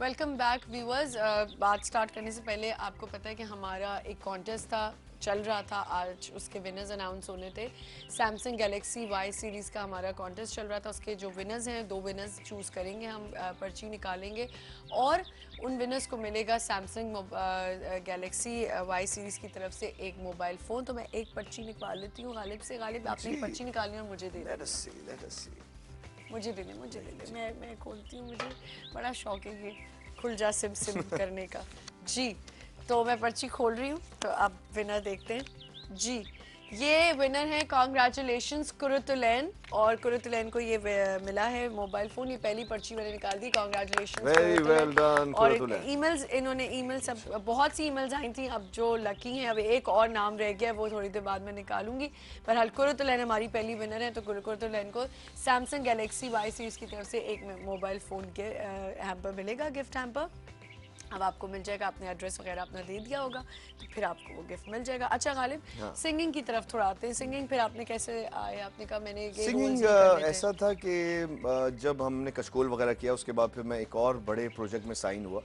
Welcome back viewers. बात start करने से पहले आपको पता है कि हमारा एक कॉन्टेस्ट था, चल रहा था, आज उसके विनर्स अनाउंस होने थे। सैमसंग गैलेक्सी वाई सीरीज़ का हमारा कॉन्टेस्ट चल रहा था। उसके जो विनर्स हैं, 2 विनर्स चूज़ करेंगे हम, पर्ची निकालेंगे और उन विनर्स को मिलेगा सैमसंग गैलेक्सी वाई सीरीज़ की तरफ से एक मोबाइल फ़ोन। तो मैं एक पर्ची निकाल लेती हूँ गालिब से। गालिब, आपने पर्ची निकालनी और मुझे दे देनी। मुझे दे दे। मैं खोलती हूँ, मुझे बड़ा शौक है ये खुल जा सिम सिम करने का। जी, तो मैं पर्ची खोल रही हूँ, तो आप विनर देखते हैं। जी, ये विनर है, कॉन्ग्रेचुलेशंस कुरुतुलैन, और कुरुतुलैन को ये मिला है मोबाइल फ़ोन। ये पहली पर्ची मैंने निकाल दी। कॉन्ग्रेचुलेशंस कुरुतुलैन। और ईमेल्स, इन्होंने ईमेल सब बहुत सी ईमेल्स आई थी। अब जो लकी हैं, अब एक और नाम रह गया, वो थोड़ी देर बाद मैं निकालूंगी। बहरहाल कुरुतुलैन हमारी पहली विनर है, तो कुरुतुलैन को सैमसंग गैलेक्सी वाई सीरीज़ की तरफ से एक मोबाइल फ़ोन के हैम्पर मिलेगा, गिफ्ट हैम्पर। अब आपको मिल जाएगा, आपने एड्रेस वगैरह अपना दे दिया होगा, तो फिर आपको वो गिफ्ट मिल जाएगा। अच्छा गालिब, सिंगिंग की तरफ थोड़ा आते हैं। सिंगिंग फिर आपने कैसे आए? आपने कहा मैंने ये सिंगिंग ऐसा था कि जब हमने कशकोल वगैरह किया, उसके बाद फिर मैं एक और बड़े प्रोजेक्ट में साइन हुआ।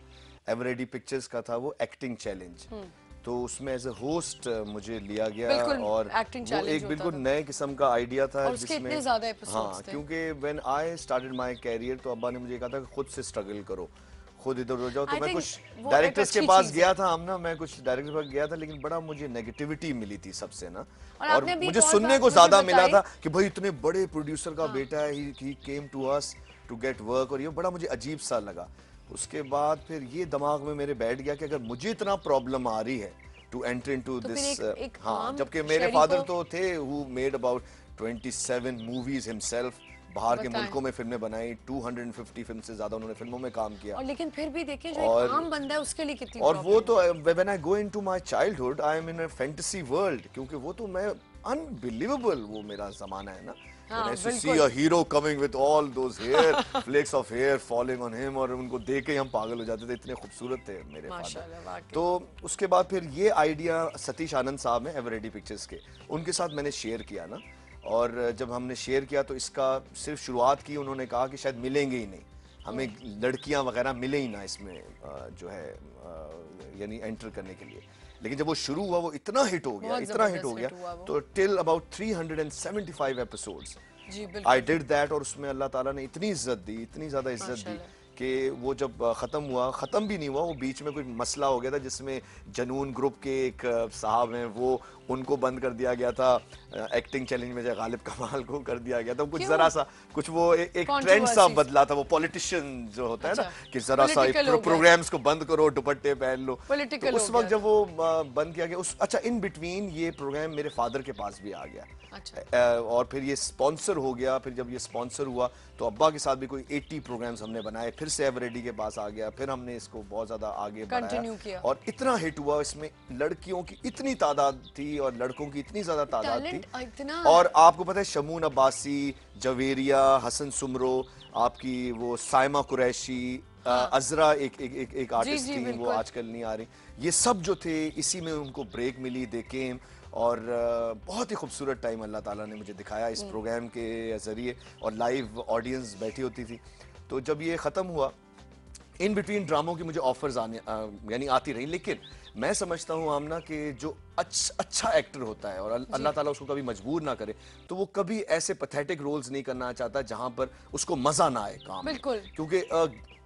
एवरेडी पिक्चर्स का था वो एक्टिंग चैलेंज। तो उसमें एज ए होस्ट मुझे लिया गया, और वो एक बिल्कुल नए किस्म का आइडिया था, जिसमें हाँ, क्योंकि when I started my career, तो अब्बा ने मुझे कहा था कि खुद से स्ट्रगल करो, खुद इधर हो जाओ। तो मैं कुछ डायरेक्टर्स के पास गया था, मैं कुछ डायरेक्टर्स के पास गया था, लेकिन बड़ा मुझे नेगेटिविटी मिली थी सबसे ना, और मुझे सुनने को ज्यादा मिला था कि भाई इतने बड़े प्रोड्यूसर का बेटा है, he came to us to get work, और ये बड़ा मुझे अजीब सा लगा। उसके बाद फिर ये दिमाग में मेरे बैठ गया कि अगर मुझे इतना प्रॉब्लम आ रही है टू एंटर इनटू दिस, हाँ, जबकि मेरे फादर तो थे who made about 27 movies himself, बाहर के मुल्कों में फिल्में बनाई, 250 फिल्म से ज्यादा उन्होंने फिल्मों में काम किया। और लेकिन फिर भी देखिए, जो एक आम बंदा है उसके लिए कितनी और वो तो when I go into my childhood, I am in a fantasy world, क्योंकि वो तो मैं अनबिलीवेबल वो मेरा जमाना है ना। When I used to see a hero coming with all those hair, flakes of hair falling on him, और उनको देख के हम पागल हो जाते थे, इतने खूबसूरत थे मेरे फादर। तो उसके बाद फिर ये आइडिया सतीश आनंद साहब हैं एवरेडी पिक्चर्स के, उनके साथ मैंने शेयर किया ना, और जब हमने शेयर किया तो इसका सिर्फ शुरुआत की, उन्होंने कहा कि शायद मिलेंगे ही नहीं, हमें लड़कियां वगैरह मिले ही ना इसमें, जो है यानी एंटर करने के लिए। लेकिन जब वो शुरू हुआ, वो इतना हिट हो गया, तो till about 375 episodes I did that, और उसमें अल्लाह ताला ने इतनी इज्जत दी, इतनी ज्यादा इज्जत दी कि वो जब ख़त्म भी नहीं हुआ, वो बीच में कोई मसला हो गया था, जिसमें जनून ग्रुप के एक साहब हैं, वो उनको बंद कर दिया गया था एक्टिंग चैलेंज में, गालिब कमाल को कर दिया गया था। कुछ जरा सा कुछ वो एक ट्रेंड सा बदला था, वो पॉलिटिशियन जो होता है ना, कि जरा सा प्रोग्राम्स को बंद करो, दुपट्टे पहन लो, तो उस वक्त जब वो बंद किया गया, अच्छा, इन बिटवीन ये प्रोग्राम मेरे फादर के पास भी आ गया। और फिर ये स्पॉन्सर हो गया। फिर जब ये स्पॉन्सर हुआ, तो अब्बा के साथ भी कोई 80 प्रोग्राम्स हमने बनाए, फिर से एवरेडी के पास आ गया, फिर हमने इसको बहुत ज्यादा आगे बढ़ाया, और इतना हिट हुआ। इसमें लड़कियों की इतनी तादाद थी और लड़कों की इतनी ज्यादा तादाद थी, और आपको पता है शमून अब्बासी, जवेरिया, हसन सुमरो, आपकी वो साइमा कुरैशी, अजरा एक आर्टिस्ट थी, वो आजकल नहीं आ रही, ये सब जो थे, इसी में उनको ब्रेक मिली, दे केम, और बहुत ही खूबसूरत टाइम अल्लाह ताला ने मुझे दिखाया इस प्रोग्राम के ज़रिए, और लाइव ऑडियंस बैठी होती थी। तो जब ये ख़त्म हुआ, इन बिटवीन ड्रामों की मुझे ऑफर्स आने यानी आती रही, लेकिन मैं समझता हूँ आमना कि जो अच्छा एक्टर होता है, और अल्लाह ताला उसको कभी मजबूर ना करे, तो वो कभी ऐसे पैथेटिक रोल्स नहीं करना चाहता जहां पर उसको मजा ना आए काम में, क्योंकि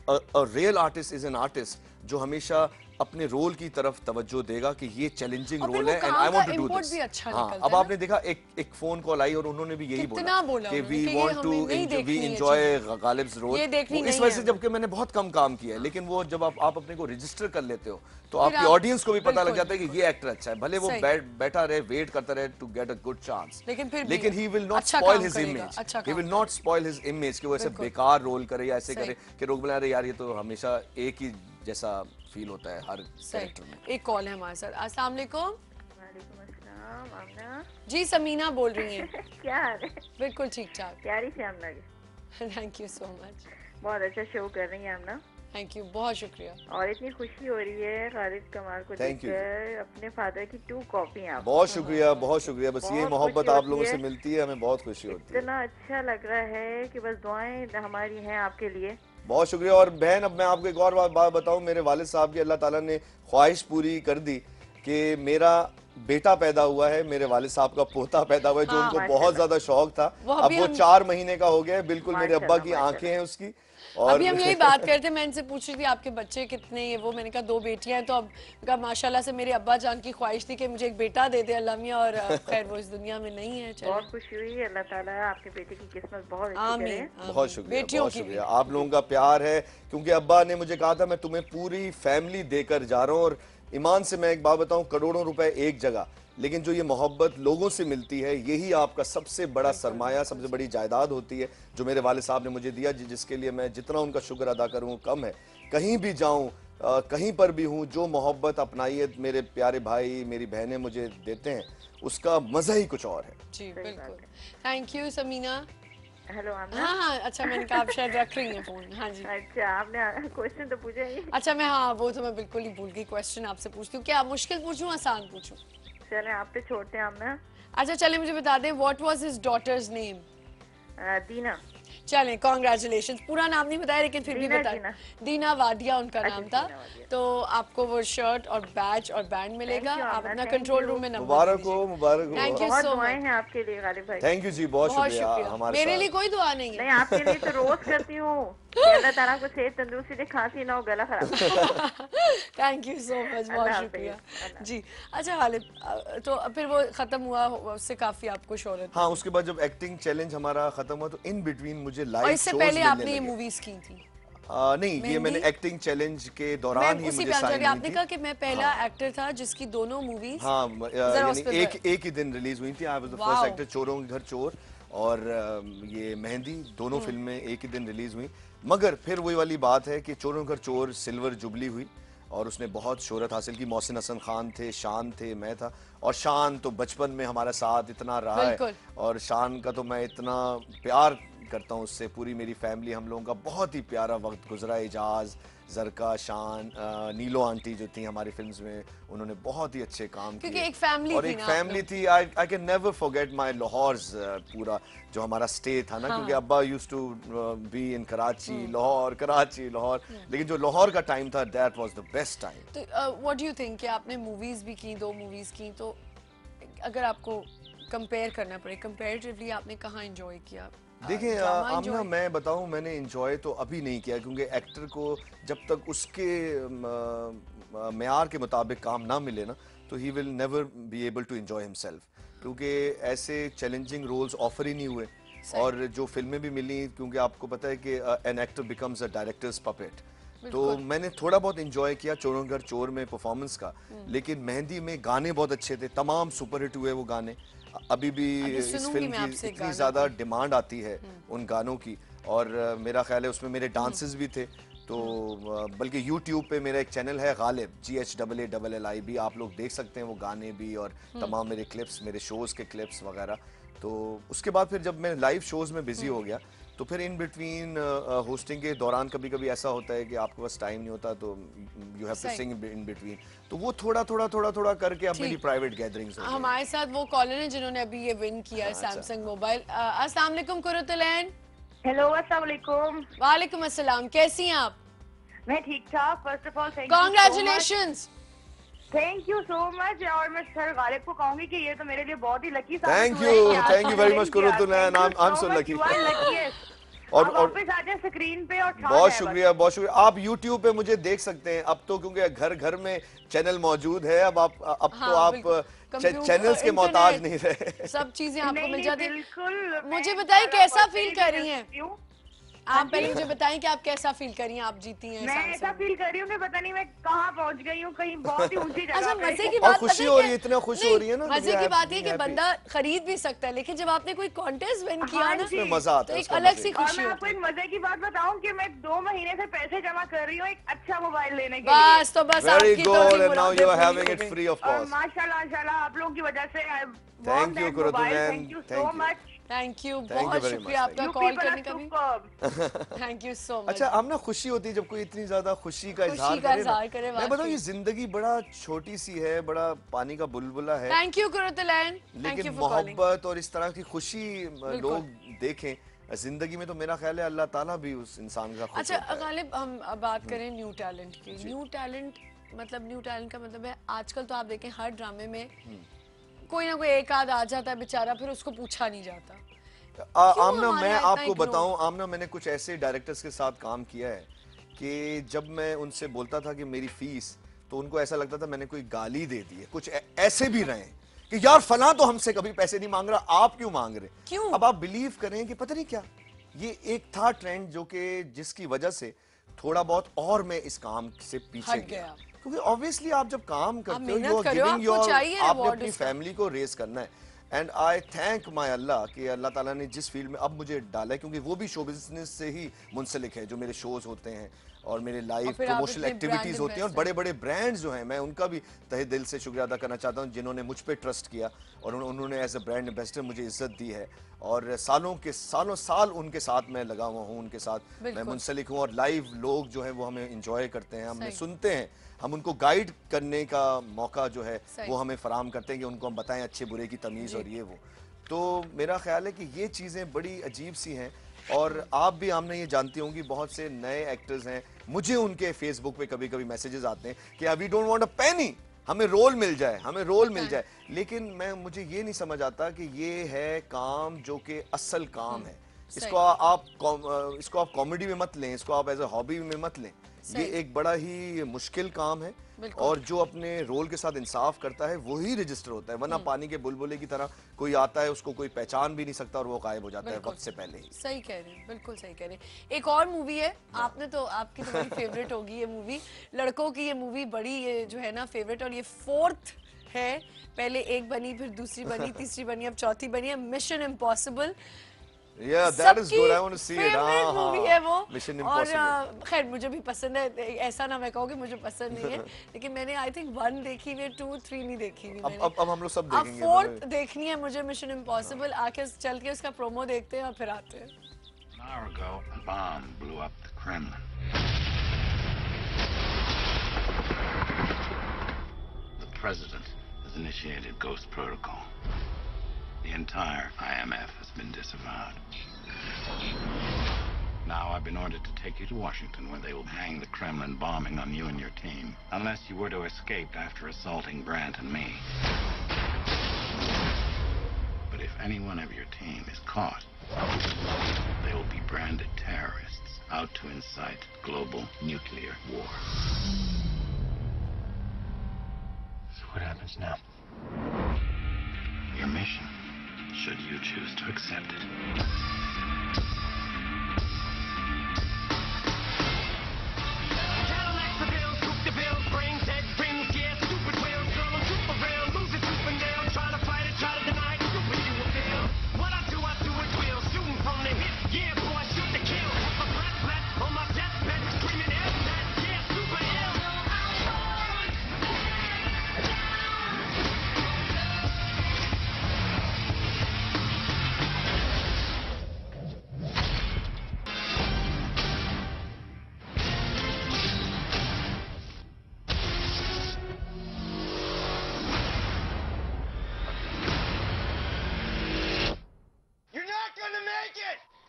real artist is an artist जो हमेशा अपने रोल की तरफ तवज्जो देगा कि ये चैलेंजिंग रोल है and I want to do this. हाँ, अब आपने देखा एक फोन कॉल आई और उन्होंने भी यही बोला कि we want to we enjoy Ghalib's role. इस वजह से, जबकि मैंने बहुत कम काम किया है, लेकिन वो जब आप अपने को रजिस्टर कर लेते हो, तो आपकी ऑडियंस को भी पता लग जाता है कि ये एक्टर अच्छा है, भले वो बैठा रहे, वेट करता रहे to get a good chance, लेकिन he will not spoil his image, he will not spoil his image कि वो ऐसे बेकार रोल करे या ऐसे करे कि लोग बोले अरे यार ये तो हमेशा एक ही जैसा फील होता है हर कैरेक्टर में। एक कॉल है हमारे साथ। अस्सलाम वालेकुम। वालेकुम अस्सलाम। आमना जी, समीना बोल रही हैं। क्या हाल है? बिल्कुल ठीक ठाक। प्यारी से आमना की। Thank you so much. बहुत अच्छा शो कर रही हैं आमना। थैंक यू, बहुत शुक्रिया। और इतनी खुशी हो रही है गालिब कमाल को देखकर, अपने फादर की 2 कॉपी आप। बहुत शुक्रिया, बहुत शुक्रिया। बस ये मोहब्बत आप लोगों से मिलती है, हमें बहुत खुशी होती है। इतना अच्छा लग रहा है कि बस दुआएं हमारी हैं आपके लिए बहुत शुक्रिया। और बहन, अब मैं आपको एक और बात बताऊं, मेरे वालिद साहब की अल्लाह ताला ने ख्वाहिश पूरी कर दी कि मेरा बेटा पैदा हुआ है, मेरे वालिद साहब का पोता पैदा हुआ है, जो हाँ, उनको बहुत ज्यादा शौक था। अब वो 4 महीने का हो गया है, बिल्कुल मेरे अब्बा की आंखें हैं उसकी। और अभी हम यही बात करते, मैं इनसे पूछ रही थी आपके बच्चे कितने हैं, वो मैंने कहा 2 बेटियां हैं, तो अब कहा माशाल्लाह से मेरे अब्बा जान की ख्वाहिश थी कि मुझे एक बेटा दे दे अल्लाह मियां, और खैर वो इस दुनिया में नहीं है। बहुत खुशी हुई, अल्लाह ताला आपके बेटे की किस्मत बहुत अच्छी करे। आमीन। बहुत शुक्रिया, बेटियों बहुत की शुक्रिया। आप लोगों का प्यार है, क्योंकि अब्बा ने मुझे कहा था मैं तुम्हें पूरी फैमिली देकर जा रहा हूँ। और ईमान से मैं एक बात बताऊं, करोड़ों रुपए एक जगह, लेकिन जो ये मोहब्बत लोगों से मिलती है, यही आपका सबसे बड़ा सरमाया, सबसे बड़ी जायदाद होती है, जो मेरे वालिद साहब ने मुझे दिया, जिसके लिए मैं जितना उनका शुक्र अदा करूँ वो कम है। कहीं भी जाऊँ, कहीं पर भी हूँ, जो मोहब्बत अपनाइयत मेरे प्यारे भाई मेरी बहनें मुझे देते हैं, उसका मज़ा ही कुछ और है। जी बिल्कुल। Thank you Samina. Hello Amna. हाँ, अच्छा मैंने कहा आप शायद रख रही हैं फोन। हाँ जी। अच्छा, आपने क्वेश्चन तो पूछा ही। अच्छा मैं, हाँ वो तो मैं बिल्कुल ही भूल गई, क्वेश्चन आपसे पूछती हूँ। क्या मुश्किल पूछूं आसान पूछूं? चले आप पे छोड़ते हैं आमना। अच्छा चले, मुझे बता दें, what was his daughter's name? Dina. चलें, कॉन्ग्रेचुलेशन। पूरा नाम नहीं बताया लेकिन फिर भी दीना, बता। दीना। दीना वाडिया उनका अच्छा, नाम था। दीना वाडिया। तो आपको वो शर्ट और बैच और बैंड मिलेगा। you, आप Amna, अपना thank कंट्रोल you। रूम में नंबर मुबारक हो, मुबारक हो। थैंक यू बहुत सो दुआएं मच। हैं आपके लिए गालिब भाई। थैंक यू जी, बहुत बहुत शुक्रिया शुक्रिया। हमारे मेरे साथ। लिए कोई दुआ नहीं नहीं, है। आपके लिए तो रोज करती हूँ कि अल्लाह ताला को सेहत तंदुरुस्ती दे, खांसी ना हो, गला खराब। थैंक यू सो मच, बहुत अल्लाह शुक्रिया हाफिज। जी। अच्छा गालिब, तो फिर वो खत्म हुआ, उससे काफी आपको शोहरत हाँ, मिली। उसके बाद जब एक्टिंग चैलेंज हमारा खत्म हुआ, तो इन बिटवीन मुझे और लाइव इससे शोज पहले मिलने आपने ये लगे। मूवीज की थी? नहीं, ये मैंने मेहंदी? एक्टिंग चैलेंज के मैं दौरान ही उसी मुझे पे आना चाह साइन रही, हुई आपने थी। कहा कि मैं पहला एक्टर था जिसकी दोनों मूवीज। हाँ, जरा उस यानी पे एक ही दिन रिलीज हुई थी। I was the wow. First actor. चोरों के घर चोर और ये मेहंदी, दोनों फिल्में एक ही दिन रिलीज हुई। मगर फिर वही वाली बात है कि चोरों के घर चोर सिल्वर जुबली हुई और उसने बहुत शोहरत हासिल की। मोहसिन हसन खान थे, शान थे, मैं था। और शान तो बचपन में हमारा साथ इतना रहा है, बिल्कुल। और शान का तो मैं इतना प्यार करता हूँ उससे। पूरी मेरी फैमिली, हम लोगों का बहुत ही प्यारा वक्त गुजरा। एजाज, जरका, शान, नीलो आंटी जो थी हमारी फिल्म्स में, उन्होंने बहुत ही अच्छे काम क्योंकि किए। एक फैमिली और थी एक ना फैमिली थी। I can never forget my Lahore, पूरा जो हमारा स्टे था ना, क्योंकि अब्बा used to be in Karachi, Lahore, Karachi, Lahore. लेकिन जो लाहौर का टाइम था, that was the best time. तो व्हाट डू यू थिंक कि आपने मूवीज भी की, 2 मूवीज की, तो अगर आपको कंपेयर करना पड़े, कंपैरेटिवली आपने कहाँ एंजॉय किया? देखिए ड्रामा आमना, एंजॉय? मैं बताऊं, मैंने एंजॉय तो अभी नहीं किया, क्योंकि एक्टर को जब तक उसके मेयार के मुताबिक काम ना मिले ना, तो he will never be able to enjoy himself. क्योंकि ऐसे चैलेंजिंग रोल्स ऑफर ही नहीं हुए। और जो फिल्में भी मिली, क्योंकि आपको पता है कि an actor becomes a directors puppet. तो मैंने थोड़ा बहुत एंजॉय किया चोरों घर चोर में परफॉर्मेंस का। लेकिन मेहंदी में गाने बहुत अच्छे थे, तमाम सुपरहिट हुए वो गाने। अभी भी इस सुनूंगी फिल्म मैं की आपसे इतनी गाना ज्यादा कोई। डिमांड आती है उन गानों की। और मेरा ख्याल है उसमें मेरे डांसेस भी थे। तो बल्कि YouTube पे मेरा एक चैनल है गालिब, GHAALLIB, आप लोग देख सकते हैं वो गाने भी और तमाम मेरे क्लिप्स, मेरे शोज के क्लिप्स वगैरह। तो उसके बाद फिर जब मैं लाइव शोज में बिजी हो गया, तो फिर इन बिटवीन होस्टिंग के दौरान कभी कभी ऐसा होता है कि आपके पास टाइम नहीं होता, तो यू हैव टू सही। सिंग इन बिटवीन। तो वो थोड़ा थोड़ा थोड़ा थोड़ा करके अब मेरी ठीक। प्राइवेट गैदरिंग्स हो गई। हमारे साथ वो कॉलर हैं जिन्होंने अभी ये विन किया है, अच्छा। Samsung mobile. अस्सलाम वालेकुम कुरतुलैन। हेलो, अस्सलाम वालेकुम। वालेकुम अस्सलाम, कैसी हैं आप? मैं ठीक ठाक। First of all congratulations. Thank you so much. और मैं सर गालिब को कहूंगी कि ये तो मेरे लिए बहुत ही lucky thank you very much Qurratulain, I am so lucky. और वापस आ जाए स्क्रीन पे और बहुत शुक्रिया, बहुत शुक्रिया। आप YouTube पे मुझे देख सकते हैं अब तो, क्योंकि घर घर में चैनल मौजूद है। अब तो आप चैनल्स के मोहताज नहीं रहे। सब चीजें आपको मिल जाती हैं। बिल्कुल। मुझे बताइए कैसा फील कर रही हैं आप? पहले मुझे बताएं कि आप कैसा फील कर रही हैं, आप जीती हैं मैं ऐसा सैमसंग। फील कर रही हूँ कि पता नहीं मैं कहाँ पहुँच गई हूँ, कहीं बहुत ही ऊंची जगह अच्छा पे। मजे की और बात खुशी पता हो है रही है, क्या? इतना खुश नहीं, हो रही है ना। मजे की बात है कि happy। बंदा खरीद भी सकता है, लेकिन जब आपने कोई कॉन्टेस्ट विन किया हाँ ना, जी। उसमें मजा आता तो है, एक उसका अलग मजे। सी और खुशी मैं आपको होती एक है। मजे की बात बताऊं कि मैं 2 महीने से पैसे जमा कर रही हूँ एक अच्छा मोबाइल लेने के बस तो बस वेरी आपकी तो गुड, भी एंड नाउ मुरादें यू आर पूरी हैविंग हो इट गई। फ्री ऑफ लिए। और कॉस्ट। माशाल्लाह माशाल्लाह आप लोगों की वजह से Thank you, Kurutuman. Thank you so much. Thank you, Thank you बहुत very शुक्रिया much. आपका You कॉल people करने are का भी। superb. Thank you so much. अच्छा, आप ना खुशी होती है जब कोई इतनी ज्यादा खुशी का इजहार का करे ना। इजहार करे, मैं बताऊं, वाकई। ये जिंदगी बड़ा छोटी सी है, बड़ा पानी का बुलबुला है, थैंक यू कुरुतलैन, थैंक लेकिन यू फॉर कॉलिंग। मोहब्बत और इस तरह की खुशी लोग देखें जिंदगी में, तो मेरा ख्याल है अल्लाह ताला भी उस इंसान का खुश अच्छा होता है। गालिब, हम अब बात करें न्यू टैलेंट की। न्यू टैलेंट का मतलब है, आजकल तो आप देखें हर ड्रामे में कोई ना कोई एक आध आ जाता है बेचारा, फिर उसको पूछा नहीं जाता। आमना, हमारे मैं यहाँ इतना आपको ignore? बताऊं, आमना, मैंने कुछ ऐसे डायरेक्टर्स के साथ काम किया है कि जब मैं उनसे बोलता था कि मेरी फीस, तो उनको ऐसा लगता था मैंने कोई गाली दे दी है। कुछ ऐसे भी रहे कि यार फलां तो हमसे कभी पैसे नहीं मांग रहा, आप क्यों मांग रहे? क्यों? अब आप बिलीव करें कि पता नहीं क्या, ये एक था ट्रेंड जो कि जिसकी वजह से थोड़ा बहुत और मैं इस काम से पीछे हट गया। क्योंकि ऑब्वियसली आप जब काम करते हो, मेहनत यू आर कर रहे हो, गिविंग आपको योर, चाहिए आपने reward अपनी उसका। फैमिली को रेस करना है। एंड आई थैंक माई अल्लाह कि अल्लाह ताला ने जिस फील्ड में अब मुझे डाला है, क्योंकि वो भी शो बिजनेस से ही मुंसलिक है, जो मेरे शोज होते हैं और मेरे लाइव फिर आप प्रमोशनल इतने एक्टिविटीज brand होती हैं, और ambassador। बड़े बड़े ब्रांड्स जो हैं, मैं उनका भी तहे दिल से शुक्रिया अदा करना चाहता हूं जिन्होंने मुझ पे ट्रस्ट किया और उन्होंने एज अ ब्रांड एम्बेसडर मुझे इज्जत दी है, और सालों साल उनके साथ मैं लगा हुआ हूँ, उनके साथ मैं बिल्कुल। मुंसलिक हूँ। और लाइव लोग जो हैं वो हमें इंजॉय करते हैं, हमें सही। सुनते हैं, हम उनको गाइड करने का मौका जो है सही। वो हमें फराहम करते हैं कि उनको हम बताएं अच्छे बुरे की तमीज़ और ये वो। तो मेरा ख्याल है कि ये चीज़ें बड़ी अजीब सी हैं, और आप भी आमने ये जानती होंगी, बहुत से नए एक्टर्स हैं, मुझे उनके फेसबुक पे कभी कभी मैसेजेस आते हैं कि वी डोंट वांट अ पेनी, हमें रोल मिल जाए, हमें रोल मिल जाए। लेकिन मुझे ये नहीं समझ आता कि ये है काम जो कि असल काम है। इसको आप कॉमेडी में मत लें, इसको आप एज ए हॉबी में मत लें। ये एक बड़ा ही मुश्किल काम है, और जो अपने रोल के साथ इंसाफ करता है वही रजिस्टर होता है, वरना पानी के बुलबुले की तरह कोई आता है, उसको कोई पहचान भी नहीं सकता और वो गायब हो जाता है वक्त से पहले ही। सही कह रहे हैं, बिल्कुल सही कह रहे हैं। एक और मूवी है, आपकी तो बड़ी फेवरेट होगी ये मूवी, लड़कों की ये मूवी बड़ी, ये जो है ना फेवरेट, और ये 4th है। पहले एक बनी, फिर दूसरी बनी, तीसरी बनी, अब चौथी बनी है, mission impossible. Yeah, that is good. I want to see it. Favourite movie है वो। Mission और Impossible. खैर मुझे भी पसंद है, ऐसा ना मैं कहूँ कि मुझे पसंद नहीं है, लेकिन मैंने आई थिंक 1 देखी हुई है, 2, 3 नहीं देखी हुई मैंने। अब हम लोग सब अब देखेंगे। 4th देखनी है मुझे, मिशन इम्पॉसिबल। आके चल के उसका प्रोमो देखते हैं और फिर आते हैं। An hour ago, a bomb blew up the Kremlin. The president has initiated Ghost Protocol. The entire IMF has been disavowed. Now I've been ordered to take you to Washington, where they will hang the Kremlin bombing on you and your team, unless you were to escape after assaulting Brandt and me. But if any one of your team is caught, they will be branded terrorists out to incite global nuclear war. So what happens now? Your mission, should you choose to accept it.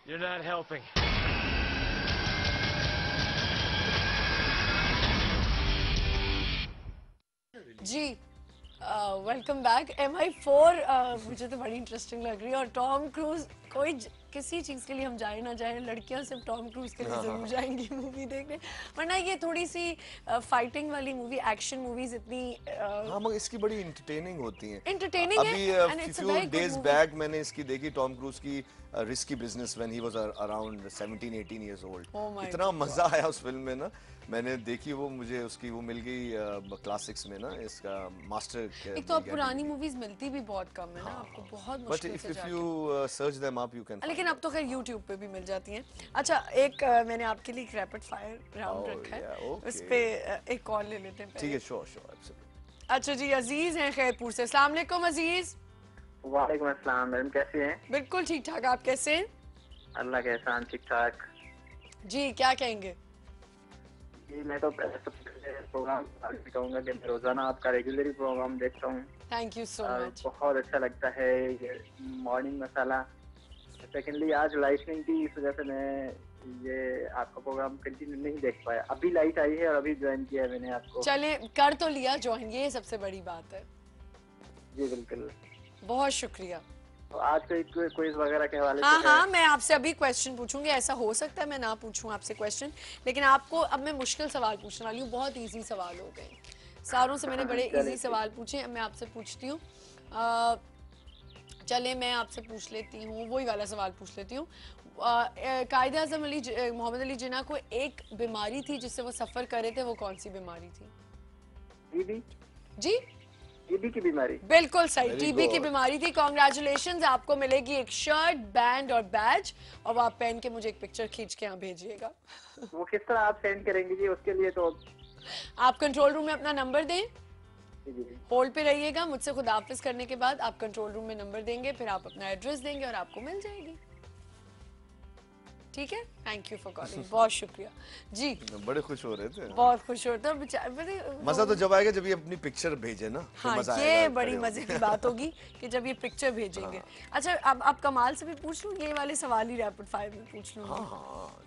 You're not helping. जी welcome back. MI4 मुझे तो बड़ी interesting लग रही है, और Tom cruise, किसी चीज के लिए हम जाए ना जाए, लड़कियां सिर्फ टॉम क्रूज के लिए जरूर जाएंगी मूवी देखने, वरना ये थोड़ी सी फाइटिंग वाली मूवी, एक्शन मूवीज इतनी हाँ, मगर इसकी बड़ी इंटरटेनिंग होती हैं। entertaining है, and अभी it's a few very good days movie. back मैंने इसकी देखी, टॉम क्रूज की risky business, when he was around 17-18 years old. Oh my इतना मजा आया उस फिल्म में ना, मैंने देखी वो, मुझे उसकी वो मिल गई क्लासिक्स में ना, इसका मास्टर। एक तो अब पुरानी मूवीज मिलती भी बहुत कम है ना, आपको बहुत बट मुश्किल इफ से जाके। You search them up you can. लेकिन अब तो खैर YouTube पे भी मिल जाती हैं। अच्छा, एक मैंने आपके लिए एक रैपिड फायर राउंड रखा है, okay. उस पे एक कॉल ले लेते हैं ठीक है, पहले। Sure absolutely. अच्छा जी, अजीज हैं खैरपुर से। अस्सलाम वालेकुम अजीज। वालेकुम अस्सलाम मैडम, कैसे हैं? बिल्कुल ठीक ठाक, आप कैसे हैं? अल्लाह के एहसान, ठीक ठाक। जी, क्या कहेंगे? जी मैं तो पहले सबसे पहले प्रोग्राम कहूँगा कि मैं रोजाना आपका रेगुलरली प्रोग्राम देखता हूँ थैंक यू सो और मच। बहुत अच्छा लगता है ये मॉर्निंग मसाला। सेकेंडली आज लाइट नहीं थी, इस वजह से मैं ये आपका प्रोग्राम कंटिन्यू नहीं देख पाया। अभी लाइट आई है और अभी ज्वाइन किया है मैंने आपको। चले कर तो लिया ज्वाइन, ये सबसे बड़ी बात है। जी बिल्कुल। बहुत शुक्रिया। तो आज कोई क्विज वगैरह के हवाले हाँ से हाँ, मैं आपसे अभी क्वेश्चन पूछूंगी। ऐसा हो सकता है मैं ना पूछूं आपसे क्वेश्चन, लेकिन आपको अब मैं मुश्किल सवाल पूछने वाली हूँ। बहुत इजी सवाल हो गए, सारों से मैंने बड़े इजी सवाल पूछे। अब मैं आपसे पूछती हूँ, चले मैं आपसे पूछ लेती हूँ, वही वाला सवाल पूछ लेती हूँ। कायद आज़म अली मोहम्मद अली जिन्ना को एक बीमारी थी जिससे वो सफर कर रहे थे, वो कौन सी बीमारी थी? टीबी। जी टीबी की बीमारी। बिल्कुल सही, Very टीबी की good. बीमारी थी। कॉन्ग्रेचुलेशन, आपको मिलेगी एक शर्ट, बैंड और बैज, और वो आप पहन के मुझे एक पिक्चर खींच के यहाँ भेजिएगा। वो किस तरह आप सेंड करेंगे जी? उसके लिए तो आप कंट्रोल रूम में अपना नंबर दें, जी होल्ड पे रहिएगा। मुझसे खुदाफिज करने के बाद आप कंट्रोल रूम में नंबर देंगे, फिर आप अपना एड्रेस देंगे और आपको मिल जाएगी। ठीक है, थैंक यू फॉर कॉलिंग, बहुत शुक्रिया जी। बड़े खुश हो रहे थे। बहुत खुश होता है बेचारे। मजा तो जब आएगा जब ये अपनी पिक्चर भेजे ना, फिर हाँ, मजा ये आएगा, बड़ी खड़े मजे होके। की बात होगी कि जब ये पिक्चर भेजेंगे। अच्छा, अब आप कमाल से भी पूछ लूं, ये वाले सवाल ही रैपिड फायर में पूछ लूं।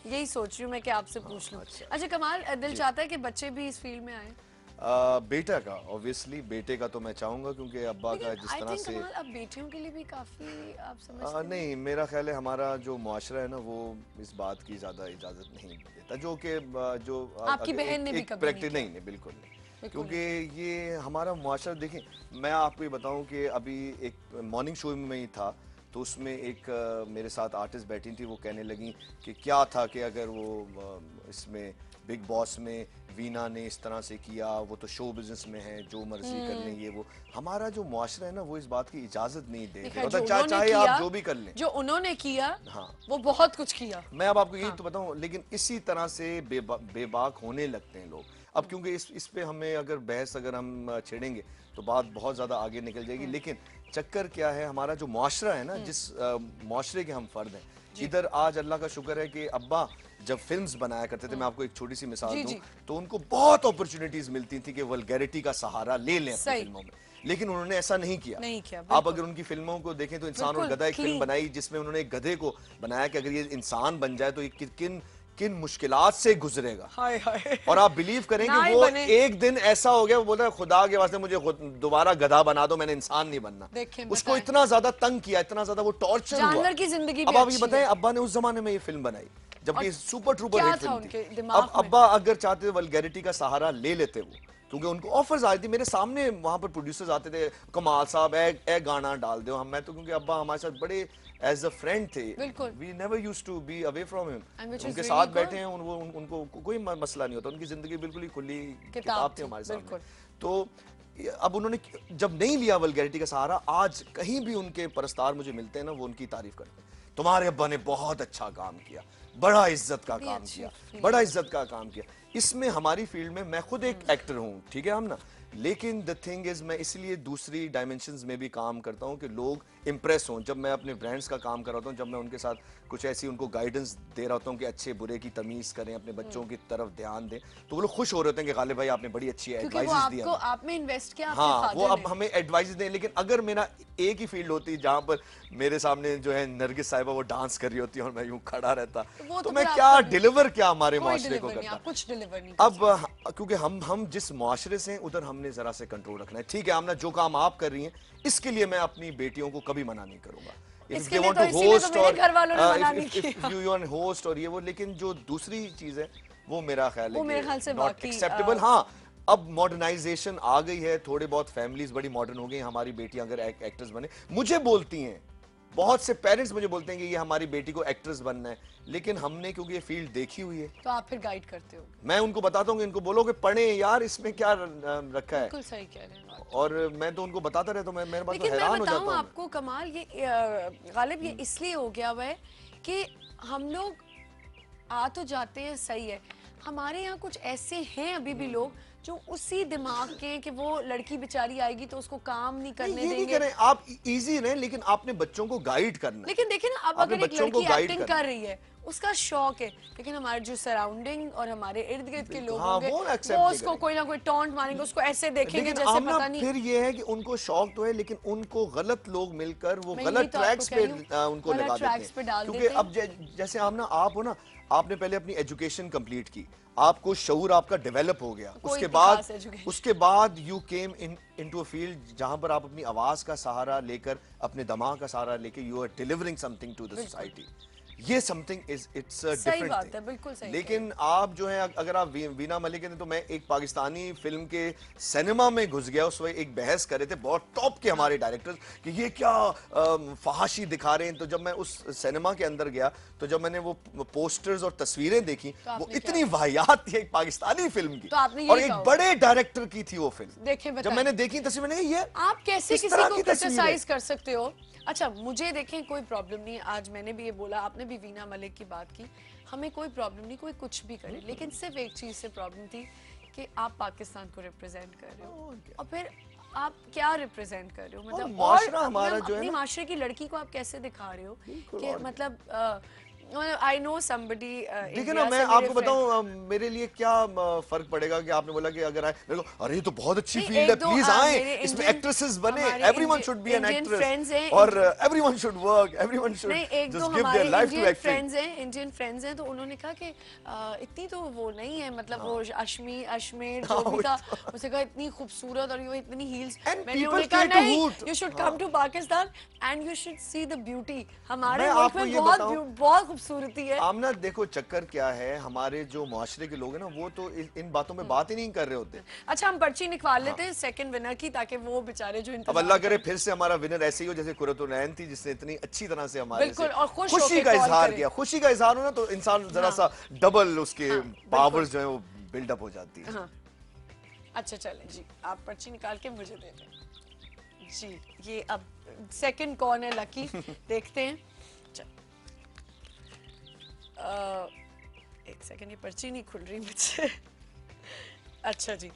यही सोच रही हूँ मैं कि आपसे पूछ लूं। अच्छा कमाल, दिल चाहता है कि बच्चे भी इस फील्ड में आए? बेटा का ऑब्वियसली, बेटे का तो मैं चाहूंगा क्योंकि अब्बा का जिस आई तरह थिंक से कमाल अब बेटियों के लिए भी काफी आप समझते हैं? नहीं, मेरा ख्याल है हमारा जो मुआशरा है ना वो इस बात की ज्यादा इजाजत नहीं देता, जो कि जो आपकी बहन ने भी कभी नहीं किया? नहीं, बिल्कुल नहीं, क्योंकि ये हमारा मुआशरा। देखें, मैं आपको ये बताऊं कि अभी एक मॉर्निंग शो में ही था, तो उसमें एक मेरे साथ आर्टिस्ट बैठी थी, वो कहने लगी कि क्या था कि अगर वो इसमें बिग बॉस में वीना ने इस तरह से किया, वो तो शो बिजनेस में है, जो मर्जी कर लें। ये वो हमारा जो मुआशरा है ना वो इस बात की इजाजत नहीं दे देखा, रहा, जो चाहे उन्होंने आप किया, जो भी कर लें। जो उन्होंने किया हाँ, वो बहुत कुछ किया। मैं अब आपको यही तो बताऊं, लेकिन इसी तरह से बेबाक होने लगते हैं लोग अब, क्योंकि इस पे हमें अगर बहस अगर हम छेड़ेंगे तो बात बहुत ज्यादा आगे निकल जाएगी। लेकिन चक्कर क्या है, हमारा जो मुआशरा है ना, जिस मुआशरे के हम फर्द हैं, इधर आज अल्लाह का शुक्र है कि अब्बा जब फिल्म्स बनाया करते थे, मैं आपको एक छोटी सी मिसाल दूं, तो उनको बहुत अपॉर्चुनिटीज मिलती थी कि वल्गैरिटी का सहारा ले लें अपनी फिल्मों में, लेकिन उन्होंने ऐसा नहीं किया। आप अगर उनकी फिल्मों को देखें तो इंसान और गधा एक फिल्म बनाई जिसमें उन्होंने एक गधे को बनाया कि अगर ये इंसान बन जाए तो ये किन मुश्किलात से गुजरेगा। हाय हाय। और आप बिलीव करेंगे वो एक दिन ऐसा हो गया, वो बोलता है खुदा के वास्ते मुझे दोबारा गधा बना दो, मैंने इंसान नहीं बनना। उसको इतना ज्यादा तंग किया, इतना ज्यादा वो टॉर्चर हुआ। जानवर की जिंदगी अब आप ये बताएं, अब्बा ने उस जमाने में ये फिल्म बनाई जबकि सुपर ट्रूपर हिट फिल्म थी। अब अब्बा अगर चाहते वल्गैरिटी का सहारा ले लेते वो, क्योंकि उनको ऑफर्स आए थे, मेरे सामने वहां पर प्रोड्यूसर्स आते थे, कमाल साहब ए गाना डाल दो हम। मैं तो क्योंकि अब्बा हमारे साथ बड़े एज अ फ्रेंड थे, we never used to be away from him. उनके साथ बैठे हैं, उनको कोई मसला नहीं होता, उनकी जिंदगी बिल्कुल ही खुली किताब थी हमारे सामने। तो अब उन्होंने जब नहीं लिया वल्गैरिटी का सहारा, आज कहीं भी उनके परस्तार मुझे मिलते हैं ना, वो उनकी तारीफ करते हैं, तुम्हारे अब्बा ने बहुत अच्छा काम किया, बड़ा इज्जत का काम किया, बड़ा इज्जत का काम किया। इसमें हमारी फील्ड में मैं खुद एक एक्टर हूँ, ठीक है हम ना, लेकिन द थिंग इज मैं इसलिए दूसरी डायमेंशंस में भी काम करता हूँ कि लोग इंप्रेस हों। जब मैं अपने ब्रांड्स का काम कर रहा हूँ, जब मैं उनके साथ कुछ ऐसी उनको गाइडेंस दे रहा होता हूँ कि अच्छे बुरे की तमीज करें, अपने बच्चों की तरफ ध्यान दें, तो वो लोग खुश हो रहे होते हैं कि गालिब भाई आपने बड़ी अच्छी एडवाइस दी है। आप में इन्वेस्ट किया, हाँ, वो अब हमें एडवाइस दें। लेकिन अगर मेरा एक ही फील्ड होती जहाँ पर मेरे सामने जो है नरगिस साहिबा वो डांस कर रही होती और मैं यूं खड़ा रहता, तो मैं क्या डिलीवर क्या हमारे मुआशरे को करता। कुछ डिलीवर नहीं। अब क्योंकि हम जिस मुआशरे से हैं उधर हमने जरा से कंट्रोल रखना है। ठीक है आमना, जो काम आप कर रही हैं इसके लिए मैं अपनी बेटियों को कभी मना नहीं करूंगा। If they want to host or if you want host और ये वो, लेकिन जो दूसरी चीज है वो मेरा ख्याल है कि नॉट एक्सेप्टेबल। हाँ, अब मॉडर्नाइजेशन आ गई है, थोड़े बहुत फैमिलीज बड़ी मॉडर्न हो गई। हमारी बेटियां अगर एक्टर्स बने, मुझे बोलती हैं, बहुत से पेरेंट्स मुझे बोलते हैं कि ये हमारी बेटी को एक्ट्रेस बनना है, लेकिन हमने क्योंकि ये फील्ड देखी हुई है, तो आप फिर गाइड करते हो। मैं उनको बताता हूँ कि इनको बोलो कि पढ़े यार, इसमें क्या रखा है। बिल्कुल सही कह रहे हैं। और मैं तो उनको बताता रहता हूँ, मेरे बात तो हैरान हो जाता हूँ आपको कमाल, ये गालिब ये इसलिए हो गया हुआ है कि हम लोग आ तो जाते हैं, सही है, हमारे यहाँ कुछ ऐसे हैं अभी भी लोग जो उसी दिमाग के कि वो लड़की बेचारी आएगी तो उसको काम नहीं करने ये नहीं देंगे। करें, आप इजी रहें, लेकिन आपने बच्चों को गाइड करना है। लेकिन देखिए ना, अब आपने अगर एक बच्चों को लड़की गाइड एक्टिंग करना कर रही है, उसका शौक है, लेकिन हमारे जो सराउंडिंग और हमारे इर्द गिर्द के लोग हाँ, होंगे, वो accept वो नहीं उसको करेंगे। कोई ना कोई टॉन्ट मारेंगे, उसको ऐसे देखेंगे लेकिन जैसे आमना पता नहीं। फिर ये है कि उनको शौक तो है, लेकिन उनको गलत लोग मिलकर वो मैं गलत यही तो आपको ट्रैक्स कह पे रही हूँ, उनको गलत लगा ट्रैक्स देते पे हैं। डाल क्योंकि देते हैं। अब जैसे आमना आप हो ना, आपने पहले अपनी एजुकेशन कंप्लीट की, आपको शऊर आपका डेवलप हो गया, कोई उसके इतनी बाद खास education। उसके बाद you came into a field जहां पर आप अपनी आवाज का सहारा लेकर, अपने दिमाग का सहारा लेकर you are delivering something to the society. ये समथिंग इज इट्स अ सही डिफरेंट बात है, बिल्कुल सही। लेकिन आप जो है, अगर आप वीना मलिक हैं, तो मैं एक पाकिस्तानी फिल्म के सिनेमा में घुस गया, उस वक्त एक बहस कर रहे थे बहुत टॉप के हमारे डायरेक्टर्स कि ये क्या फहाशी दिखा रहे हैं। तो जब मैं उस सिनेमा के अंदर गया, तो जब मैंने वो पोस्टर्स और तस्वीरें देखी, तो वो आपने इतनी वाहियात थी एक पाकिस्तानी फिल्म की, तो आपने यही और एक कहा बड़े डायरेक्टर की थी वो फिल्म। देखें, जब बताएं। मैंने देखी तस्वीर, मैंने ये आप कैसे किस किसी तरह को की तस्वीर है? क्रिटिसाइज कर सकते हो? अच्छा, मुझे देखें कोई प्रॉब्लम नहीं, आज मैंने भी ये बोला, आपने भी वीना मलिक की बात की, हमें कोई प्रॉब्लम नहीं, कोई कुछ भी करे, लेकिन सिर्फ एक चीज से प्रॉब्लम थी कि आप पाकिस्तान को रिप्रेजेंट कर रहे हो, और फिर आप क्या रिप्रेजेंट कर रहे हो, मतलब माशरा हमारा जो है अपनी ना, माशरे की लड़की को आप कैसे दिखा रहे हो कि मतलब आई नो समबडी। देखिए ना, मैं आपको बताऊं, मेरे लिए क्या फर्क पड़ेगा कि आपने बोला कि अगर आए, मेरे को अरे ये तो बहुत अच्छी नहीं, फील्ड है, एक दो, प्लीज मेरे आए, इसमें इंडियन- एक्ट्रेसेस बने, हमारे everyone should be an Indian friends हैं, एक्ट्रेस, और everyone should work, everyone should नहीं, एक दो जस्ट गिव हमारे their life to Indian acting. Friends हैं, इंडियन फ्रेंड्स हैं, तो उन्होंने कहा कि इतनी तो वो नहीं है, मतलब वो अश्मीर जो भी था, उसे कहा इतनी खूबसूरत और ये इतनी हील्स, And मैंने people उन्हें कहा try to नहीं, hoot. You should come to Pakistan and you should see the beauty. हमारे मैं मुल्क आपको में ये बहुत बताऊं, बहुत खूबसूरती है। आमना देखो चक्कर क्या है, हमारे जो मुआशरे के लोग हैं ना, वो तो इन बातों में बात ही नहीं कर रहे होते। अच्छा, हम पर्ची निकाल लेते हैं सेकंड विनर की, ताकि वो बेचारे जो अब अल्लाह करे फिर से हमारा विनर ऐसे ही हो जैसे कुरतुनैन थी, जिसने इतनी अच्छी तरह से हमारे बिल्कुल, से और खुश खुशी होके का कॉल इजहार करे। किया। खुशी का इजहार हो ना, तो इंसान जरा सा डबल उसके पावर्स जो है वो बिल्डअप हो जाती है। हाँ। अच्छा चलें जी, आप पर्ची निकाल के मुझे दे दें जी। ये अब सेकंड कौन है लकी, देखते हैं। एक सेकंड, ये पर्ची नहीं खुल रही मुझसे। अच्छा जी,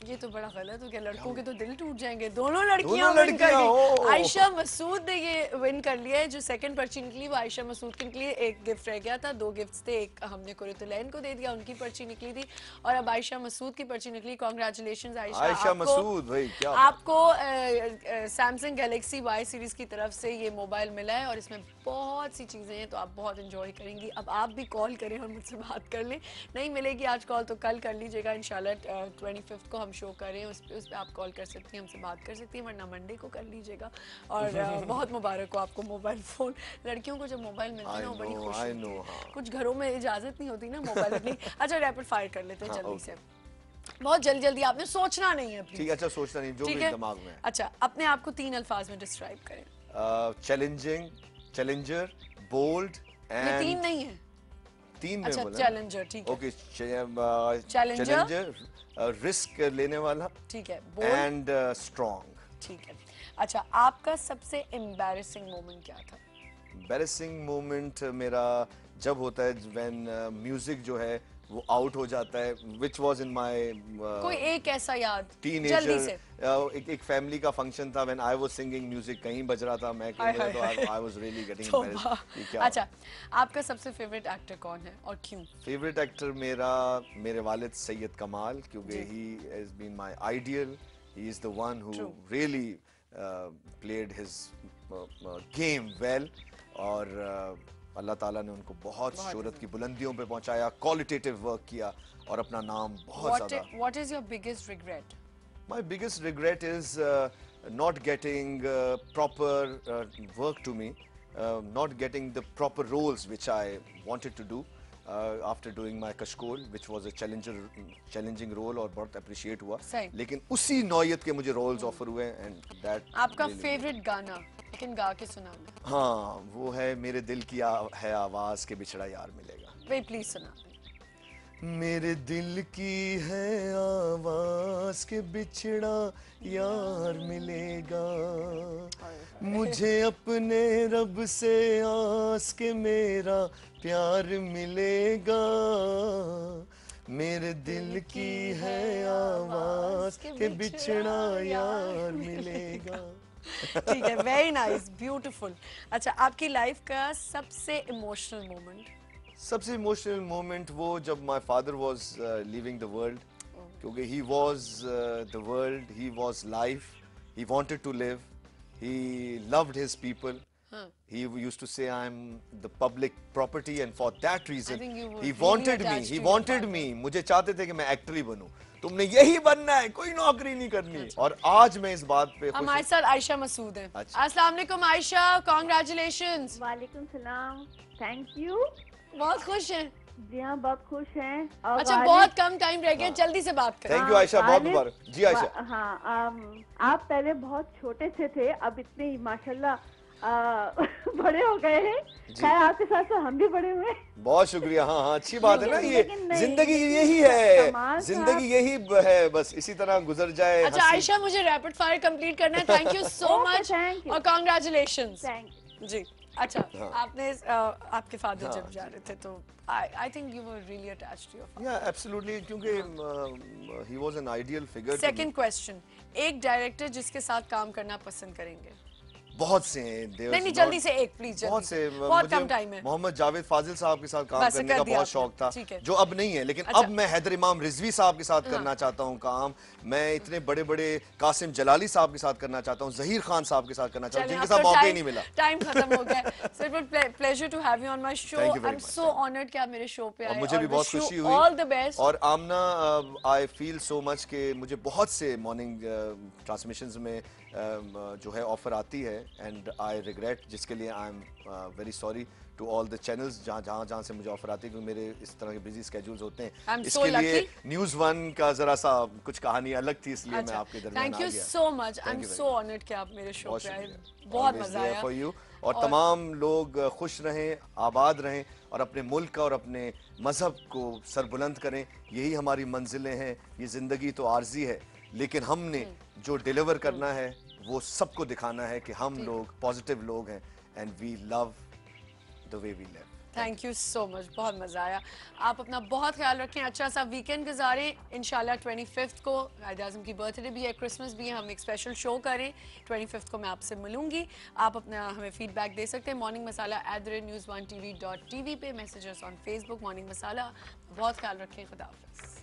ये तो बड़ा गलत हो गया, लड़कों के तो दिल टूट जाएंगे। दोनों लड़कियां विन कर गई। आयशा मसूद ने ये विन कर लिया है। जो सेकंड पर्ची निकली वो आयशा मसूद के निकली। एक गिफ्ट रह गया था, दो गिफ्ट्स थे, एक हमने कुरतुलैन को दे दिया, उनकी पर्ची निकली थी, और अब आयशा मसूद की पर्ची निकली। कांग्रेचुलेशंस आयशा मसूद भाई, क्या आपको सैमसंग गैलेक्सी वाई सीरीज की तरफ से ये मोबाइल मिला है, और इसमें बहुत सी चीजें हैं, तो आप बहुत इंजॉय करेंगी। अब आप भी कॉल करें और मुझसे बात कर लें। नहीं मिलेगी आज कॉल तो कल कर लीजिएगा इंशाल्लाह। 25 को हम शो कर रहे हैं, उस पर आप कॉल कर सकती हैं, हमसे बात कर सकती हैं, वरना मंडे को कर लीजिएगा। और बहुत मुबारक हो आपको मोबाइल फ़ोन। लड़कियों को जब मोबाइल मिलता है ना, वो बड़ी खुश होती है। कुछ घरों में इजाज़त नहीं होती ना मोबाइल रखने। अच्छा, रैपिड फायर कर लेते हैं जल्दी से, बहुत जल्दी जल्दी, आपने सोचना नहीं है प्लीज। ठीक है, अच्छा सोचना नहीं, जो भी दिमाग में है। अच्छा, अपने आप को 3 अल्फाज में डिस्क्राइब करें। Challenging, challenger, bold and. ये 3 नहीं है, 3 में अच्छा बोला। चैलेंजर, ठीक है। ओके, चैलेंजर, रिस्क लेने वाला, ठीक है, एंड स्ट्रॉन्ग, ठीक है। अच्छा, आपका सबसे एम्बैरेसिंग मोमेंट क्या था? एम्बैरेसिंग मोमेंट मेरा जब होता है व्हेन म्यूजिक जो है वो आउट हो जाता है, which was in my कोई एक ऐसा याद teenager, जल्दी से। एक फैमिली का फंक्शन था, when I was singing music कहीं बज रहा था, मैं कहीं बजा, तो I was really getting embarrassed। अच्छा, आपका सबसे फेवरेट एक्टर कौन है और क्यों? फेवरेट एक्टर मेरे वालिद सैयद कमाल, क्योंकि he has been my ideal, he is the one who really played his game well, और अल्लाह ताला ने उनको बहुत शोहरत की बुलंदियों पे पहुंचाया, क्वालिटेटिव वर्क किया और अपना नाम बहुत ज़्यादा। What is your biggest regret? My biggest regret is not getting proper work to me, not getting the proper roles which I wanted to do after doing my Kashkol, which was a challenging role और बहुत appreciate हुआ, लेकिन उसी नौयत के मुझे roles offer हुए, and that। आपका favorite गाना लेकिन गा के सुनाना। हाँ, वो है मेरे दिल की है आवाज के बिछड़ा यार मिलेगा। वे प्लीज सुना। मेरे दिल की है आवाज के बिछड़ा यार मिलेगा, मुझे अपने रब से आस के मेरा प्यार मिलेगा, मेरे दिल की है आवाज के बिछड़ा यार मिलेगा। ठीक है, वेरी नाइस, ब्यूटीफुल। अच्छा, आपकी लाइफ का सबसे इमोशनल मोमेंट? सबसे इमोशनल मोमेंट वो जब my father was leaving the world, क्योंकि he was the world, he was life, he wanted to live, he loved his people. He used to say I'm the public property and for that reason think you were he really wanted me, attached he to your wanted father. me. मुझे चाहते थे कि मैं actor ही बनूं, तुमने यही बनना है, कोई नौकरी नहीं करनी। और आज मैं इस बात पे खुश हमारे हूं। साथ आयशा मसूद है। अच्छा। अस्सलाम वालेकुम आयशा, कांग्रेचुलेशंस। वालेकुम सलाम, थैंक यू। बहुत खुश हैं? जी हाँ, बहुत खुश हैं। और अच्छा, बहुत कम टाइम रह गया, जल्दी से बात करें। थैंक यू आयशा, बहुत मुबारक। जी आयशा। हाँ, आप पहले बहुत छोटे से थे, अब इतने माशाल्लाह बड़े हो गए हैं। खैर, आपके साथ तो हम भी बड़े हुए। बहुत शुक्रिया। हाँ हाँ, अच्छी बात है ना, ये नहीं, जिंदगी यही है, कमाल जिंदगी यही है, बस इसी तरह गुजर जाए। अच्छा आयशा, मुझे रैपिड फायर कंप्लीट करना है। Thank you so much thank you. और कांग्रेचुलेशंस। Thank you. जी। अच्छा, आपने आपके फादर जब जा रहे थे तो I think you were really attached to your father. Yeah absolutely, क्योंकि he was an ideal figure. Second question, एक डायरेक्टर जिसके साथ काम करना पसंद करेंगे? बहुत से हैं। नहीं, जल्दी से एक प्लीज। बहुत से। बहुत कम टाइम है। मोहम्मद जावेद फाजिल साहब के साथ काम बस करने का बहुत शौक था, जो अब नहीं है, लेकिन अच्छा। अब मैं हैदर इमाम रिजवी साहब के साथ करना चाहता हूँ काम। मैं इतने बड़े बड़े कासिम जलाली साहब के साथ करना चाहता हूँ, जहीर खान साहब के साथ करना चाहता हूँ, जिनके साथ मौका ही नहीं मिला। टाइम खत्म हो गया। So it was pleasure to have you on my show. I am so honoured कि आप मेरे शो पे आए। मुझे भी बहुत खुशी हुई। All the best. और आमना, आई फील सो मच कि मुझे बहुत से मॉर्निंग ट्रांसमिशंस में जो है ऑफर आती है, एंड आई रिग्रेट, जिसके लिए I am very sorry to all the channels जहाँ से मुझे ऑफर आती है, क्योंकि मेरे इस तरह के बिजी स्केड्यूल्स होते हैं। इसके लिए न्यूज़ 1 का जरा सा कुछ कहानी अलग थी, इसलिए मैं आपके दरमियान आ गया। Thank you so much, I am so honoured कि आप मेरे शो पे आए। बहुत मजा आया। For you. और तमाम लोग खुश रहें, आबाद रहें और अपने मुल्क और अपने मजहब को सरबुलंद करें। यही हमारी मंजिलें हैं। ये जिंदगी तो आर्जी है, लेकिन हमने जो डिलीवर करना है वो सबको दिखाना है कि हम लोग पॉजिटिव लोग हैं, and we love the way we live. Thank you so much, बहुत मजा आया। आप अपना बहुत ख्याल रखें, अच्छा सा वीकेंड गुजारें। इंशाल्लाह 25 को कायद आज़म की बर्थडे भी है, क्रिसमस भी है, हम एक स्पेशल शो करें। 25 को मैं आपसे मिलूंगी। आप अपना हमें फीडबैक दे सकते हैं मॉर्निंग मसाला @news1tv.tv पे, मैसेजेस ऑन फेसबुक मॉर्निंग मसाला। बहुत ख्याल रखें, खुदा हाफिज़।